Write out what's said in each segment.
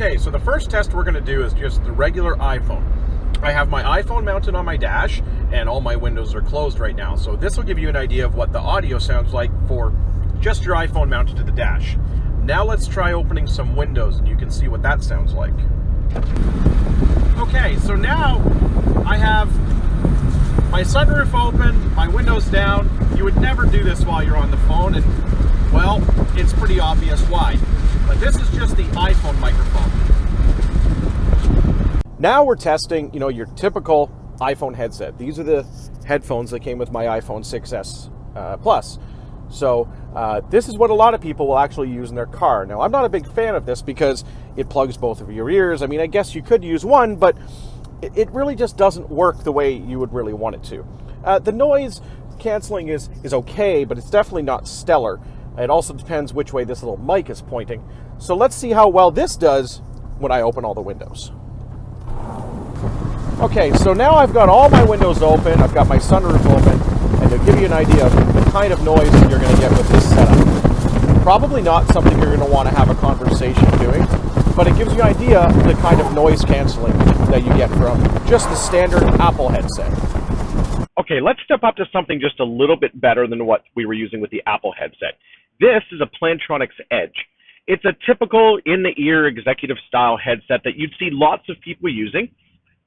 Okay, so the first test we're going to do is just the regular iPhone. I have my iPhone mounted on my dash, and all my windows are closed right now. So this will give you an idea of what the audio sounds like for just your iPhone mounted to the dash. Now let's try opening some windows, and you can see what that sounds like. Okay, so now I have my sunroof open, my windows down. You would never do this while you're on the phone, and well, it's pretty obvious why. But this is just the iPhone microphone. Now we're testing, your typical iPhone headset. These are the headphones that came with my iPhone 6s Plus. So this is what a lot of people will actually use in their car. Now, I'm not a big fan of this because it plugs both of your ears. I mean, I guess you could use one, but it really just doesn't work the way you would really want it to. The noise canceling is okay, but it's definitely not stellar. It also depends which way this little mic is pointing. So let's see how well this does when I open all the windows. Okay, so now I've got all my windows open, I've got my sunroof open, and to give you an idea of the kind of noise that you're going to get with this setup. Probably not something you're going to want to have a conversation doing, but it gives you an idea of the kind of noise canceling that you get from just the standard Apple headset. Okay, let's step up to something just a little bit better than what we were using with the Apple headset. This is a Plantronics Edge. It's a typical in-the-ear executive-style headset that you'd see lots of people using.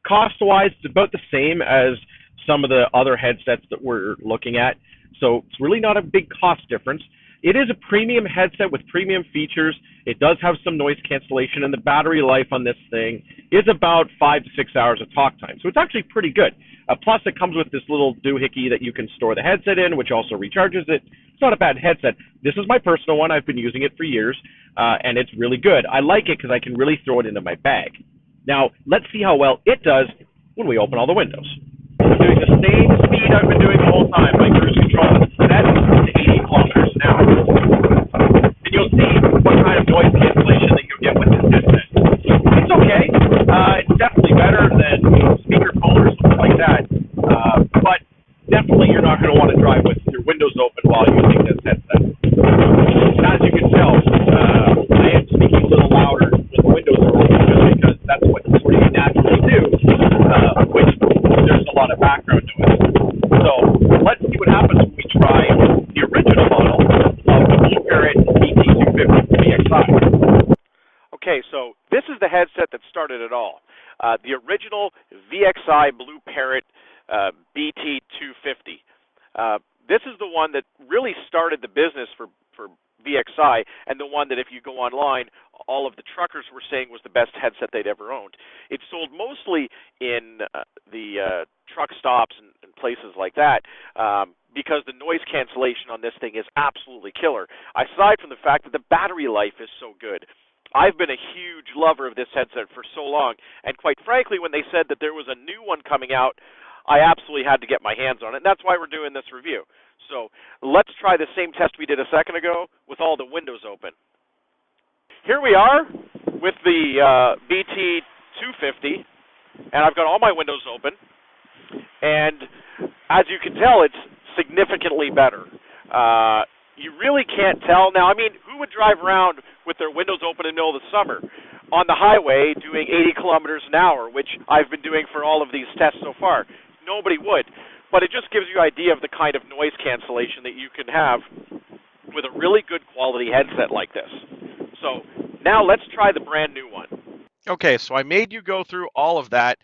Cost-wise, it's about the same as some of the other headsets that we're looking at, so it's really not a big cost difference. It is a premium headset with premium features. It does have some noise cancellation, and the battery life on this thing is about 5 to 6 hours of talk time, so it's actually pretty good. Plus, it comes with this little doohickey that you can store the headset in, which also recharges it. It's not a bad headset. This is my personal one. I've been using it for years, and it's really good. I like it because I can really throw it into my bag. Now, let's see how well it does when we open all the windows. I'm doing the same speed I've been doing the whole time. My cruise control is set to 80 kilometers an hour. And you'll see what kind of noise cancellation that you'll get with this headset. It's okay. It's definitely better than speakerphone or something like that. But definitely you're not going to want to drive with your windows open while using this headset. And as you can tell, I am speaking a little louder with the windows open just because that's what you naturally do, which there's a lot of background noise. So let's see what happens when we try the original model of the BlueParrott B450 VXi. Okay, so this is the headset that started it all. The original VXi BlueParrott BT250. This is the one that really started the business for VXi, and the one that if you go online, all of the truckers were saying was the best headset they'd ever owned. It's sold mostly in the truck stops and places like that because the noise cancellation on this thing is absolutely killer, aside from the fact that the battery life is so good. I've been a huge lover of this headset for so long, and quite frankly, when they said that there was a new one coming out, I absolutely had to get my hands on it, and that's why we're doing this review. So let's try the same test we did a second ago with all the windows open. Here we are with the BT250, and I've got all my windows open, and as you can tell, it's significantly better. You really can't tell. Now, I mean, who would drive around with their windows open in the middle of the summer on the highway doing 80 kilometers an hour, which I've been doing for all of these tests so far? Nobody would. But it just gives you an idea of the kind of noise cancellation that you can have with a really good quality headset like this. So now let's try the brand new one. Okay, so I made you go through all of that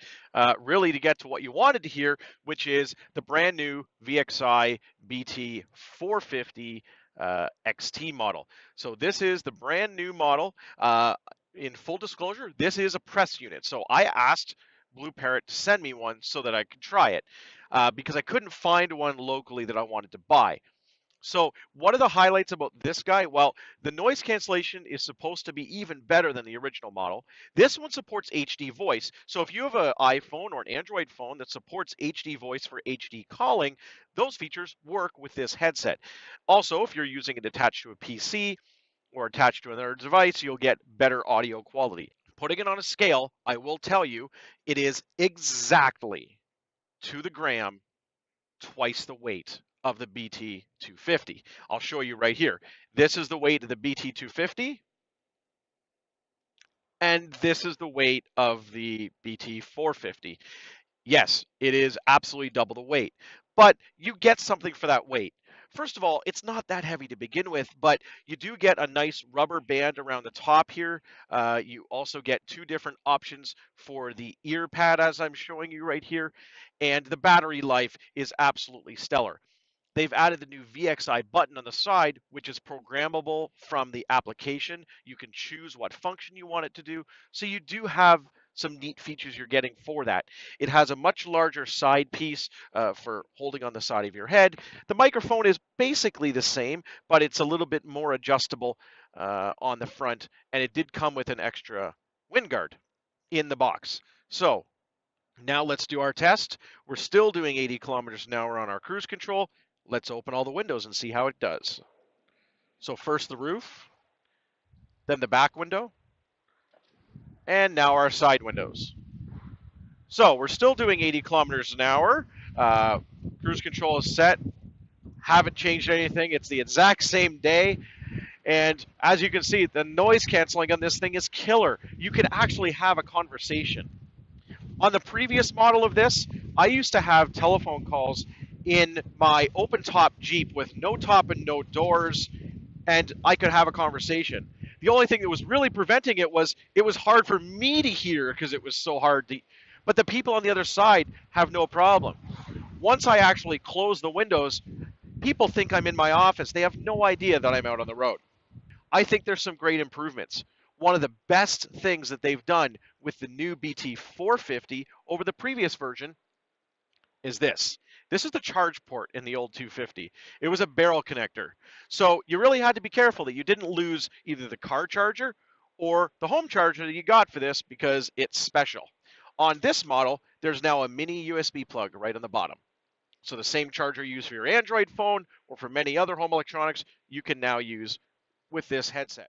really to get to what you wanted to hear, which is the brand new VXi BT450 XT model. So this is the brand new model. In full disclosure, this is a press unit. So I asked BlueParrott to send me one so that I could try it because I couldn't find one locally that I wanted to buy. So what are the highlights about this guy? Well, the noise cancellation is supposed to be even better than the original model. This one supports HD voice. So if you have an iPhone or an Android phone that supports HD voice for HD calling, those features work with this headset. Also, if you're using it attached to a PC or attached to another device, you'll get better audio quality. Putting it on a scale, I will tell you, it is exactly to the gram twice the weight of the BT250. I'll show you right here. This is the weight of the BT250. And this is the weight of the BT450. Yes, it is absolutely double the weight, but you get something for that weight. First of all, it's not that heavy to begin with, but you do get a nice rubber band around the top here. You also get two different options for the ear pad, as I'm showing you right here, and the battery life is absolutely stellar. They've added the new VXi button on the side, which is programmable from the application. You can choose what function you want it to do. So you do have some neat features you're getting for that. It has a much larger side piece for holding on the side of your head. The microphone is basically the same, but it's a little bit more adjustable on the front, and it did come with an extra wind guard in the box. So now let's do our test. We're still doing 80 kilometers an hour on our cruise control. Let's open all the windows and see how it does. So first the roof, then the back window, and now our side windows. So we're still doing 80 kilometers an hour. Cruise control is set. Haven't changed anything. It's the exact same day. And as you can see, the noise canceling on this thing is killer. You can actually have a conversation. On the previous model of this, I used to have telephone calls in my open top Jeep with no top and no doors, and I could have a conversation. The only thing that was really preventing it was hard for me to hear because it was so hard to. But the people on the other side have no problem. Once I actually close the windows, people think I'm in my office. They have no idea that I'm out on the road. I think there's some great improvements. One of the best things that they've done with the new BT450 over the previous version is this. This is the charge port in the old 250. It was a barrel connector. So you really had to be careful that you didn't lose either the car charger or the home charger that you got for this because it's special. On this model, there's now a mini USB plug right on the bottom. So the same charger you use for your Android phone or for many other home electronics, you can now use with this headset.